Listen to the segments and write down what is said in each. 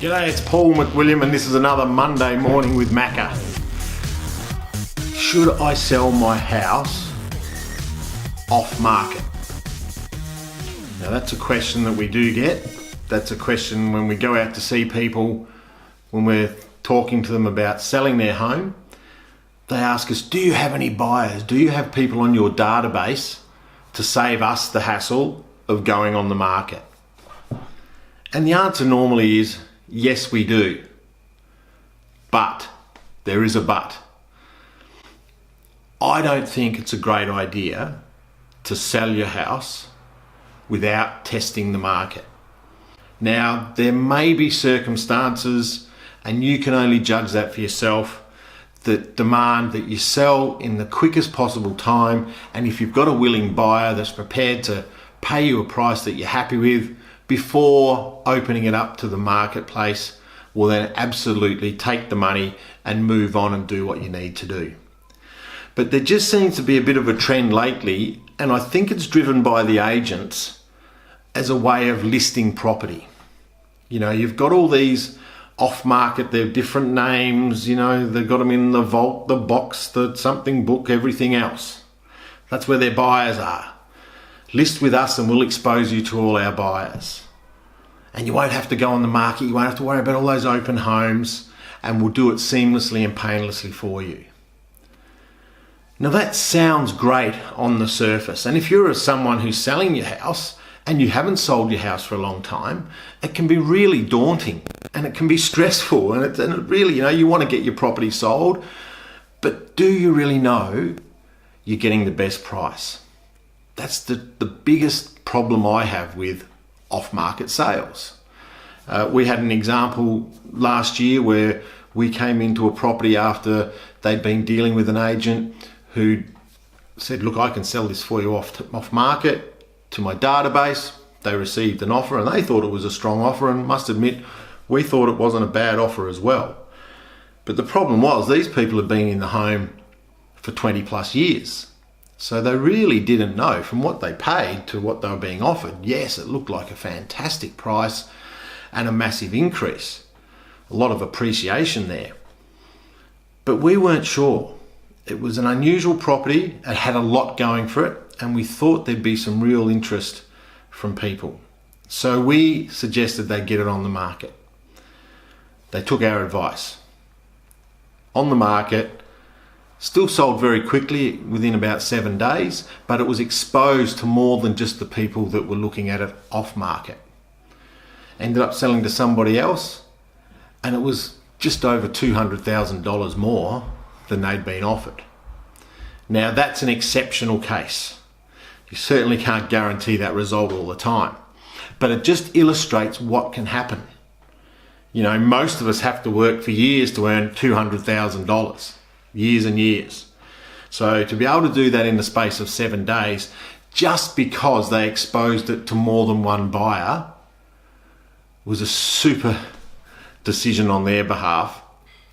G'day, it's Paul McWilliam and this is another Monday morning with Macca. Should I sell my house off market? Now that's a question that we do get. That's a question when we go out to see people, when we're talking to them about selling their home. They ask us, do you have any buyers? Do you have people on your database to save us the hassle of going on the market? And the answer normally is, yes, we do. But, there is a but. I don't think it's a great idea to sell your house without testing the market. Now, there may be circumstances, and you can only judge that for yourself, that demand that you sell in the quickest possible time, and if you've got a willing buyer that's prepared to pay you a price that you're happy with before opening it up to the marketplace, well then absolutely take the money and move on and do what you need to do. But there just seems to be a bit of a trend lately, and I think it's driven by the agents as a way of listing property. You know, you've got all these off market, they're different names, you know, they've got them in the vault, the box, the something book, everything else. That's where their buyers are. List with us and we'll expose you to all our buyers. And you won't have to go on the market, you won't have to worry about all those open homes, and we'll do it seamlessly and painlessly for you. Now that sounds great on the surface, and if you're someone who's selling your house and you haven't sold your house for a long time, it can be really daunting and it can be stressful, and it really, you know, you want to get your property sold, but do you really know you're getting the best price? That's the biggest problem I have with off-market sales. We had an example last year where we came into a property after they'd been dealing with an agent who said, look, I can sell this for you off market to my database. They received an offer and they thought it was a strong offer, and must admit, we thought it wasn't a bad offer as well. But the problem was these people had been in the home for 20 plus years. So they really didn't know from what they paid to what they were being offered. Yes, it looked like a fantastic price and a massive increase. A lot of appreciation there. But we weren't sure. It was an unusual property. It had a lot going for it, and we thought there'd be some real interest from people. So we suggested they get it on the market. They took our advice. On the market, still sold very quickly within about 7 days, but it was exposed to more than just the people that were looking at it off market. Ended up selling to somebody else, and it was just over $200,000 more than they'd been offered. Now that's an exceptional case. You certainly can't guarantee that result all the time, but it just illustrates what can happen. You know, most of us have to work for years to earn $200,000. Years and years. So to be able to do that in the space of 7 days, just because they exposed it to more than one buyer, was a super decision on their behalf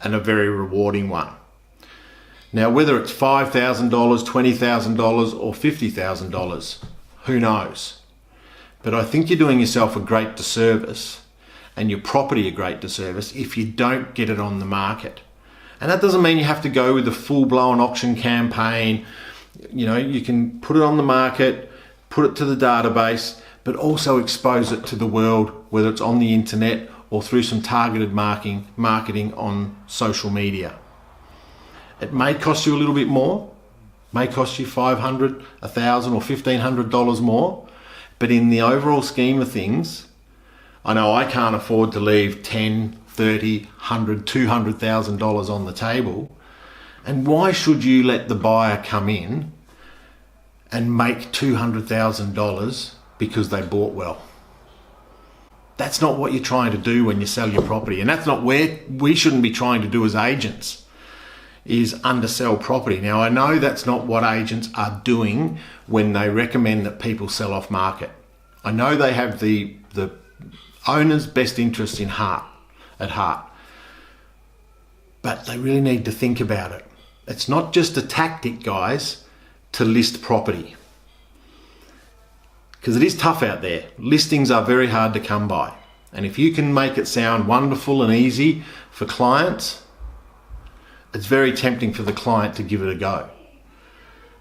and a very rewarding one. Now, whether it's $5,000, $20,000 or $50,000, who knows? But I think you're doing yourself a great disservice and your property a great disservice if you don't get it on the market. And that doesn't mean you have to go with a full-blown auction campaign. You know, you can put it on the market, put it to the database, but also expose it to the world, whether it's on the internet or through some targeted marketing on social media. It may cost you a little bit more, may cost you $500, $1,000 or $1,500 more, but in the overall scheme of things, I know I can't afford to leave $10,000, $30,000, $100,000, $200,000 on the table. And why should you let the buyer come in and make $200,000 because they bought well? That's not what you're trying to do when you sell your property, and that's not where we shouldn't be trying to do as agents, is undersell property. Now I know that's not what agents are doing when they recommend that people sell off market. I know they have the owner's best interest at heart. But they really need to think about it. It's not just a tactic, guys, to list property. Because it is tough out there. Listings are very hard to come by. And if you can make it sound wonderful and easy for clients, it's very tempting for the client to give it a go.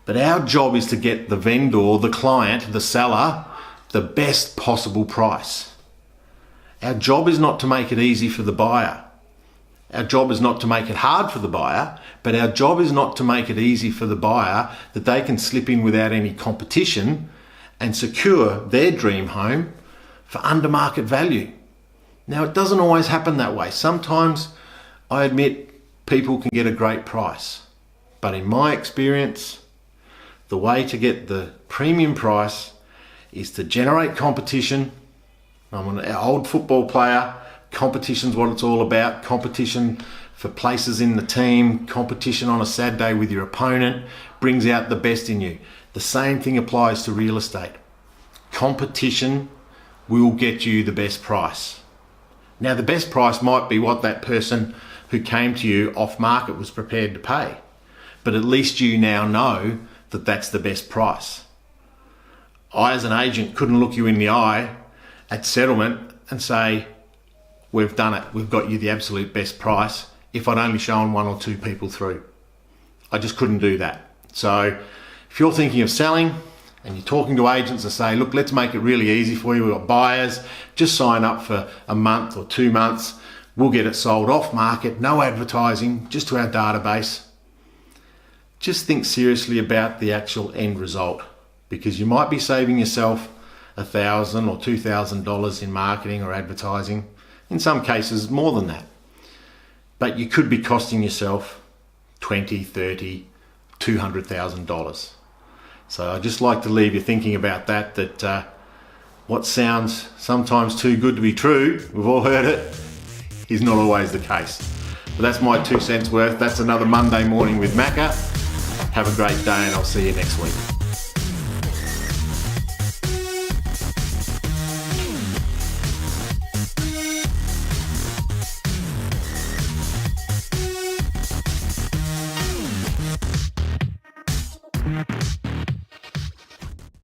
But our job is to get the vendor, the client, the seller, the best possible price. Our job is not to make it easy for the buyer. Our job is not to make it hard for the buyer, but our job is not to make it easy for the buyer that they can slip in without any competition and secure their dream home for under market value. Now, it doesn't always happen that way. Sometimes, I admit, people can get a great price. But in my experience, the way to get the premium price is to generate competition. I'm an old football player. Competition's what it's all about. Competition for places in the team. Competition on a sad day with your opponent brings out the best in you. The same thing applies to real estate. Competition will get you the best price. Now, the best price might be what that person who came to you off market was prepared to pay. But at least you now know that that's the best price. I, as an agent, couldn't look you in the eye at settlement and say, we've done it, we've got you the absolute best price, if I'd only shown one or two people through. I just couldn't do that. So if you're thinking of selling and you're talking to agents and say, look, let's make it really easy for you, we've got buyers, just sign up for a month or 2 months, we'll get it sold off market, no advertising, just to our database. Just think seriously about the actual end result, because you might be saving yourself $1,000 or $2,000 in marketing or advertising. In some cases, more than that. But you could be costing yourself $20,000, $30,000, $200,000. So I'd just like to leave you thinking about that what sounds sometimes too good to be true, we've all heard it, is not always the case. But that's my 2 cents worth. That's another Monday morning with Macca. Have a great day and I'll see you next week.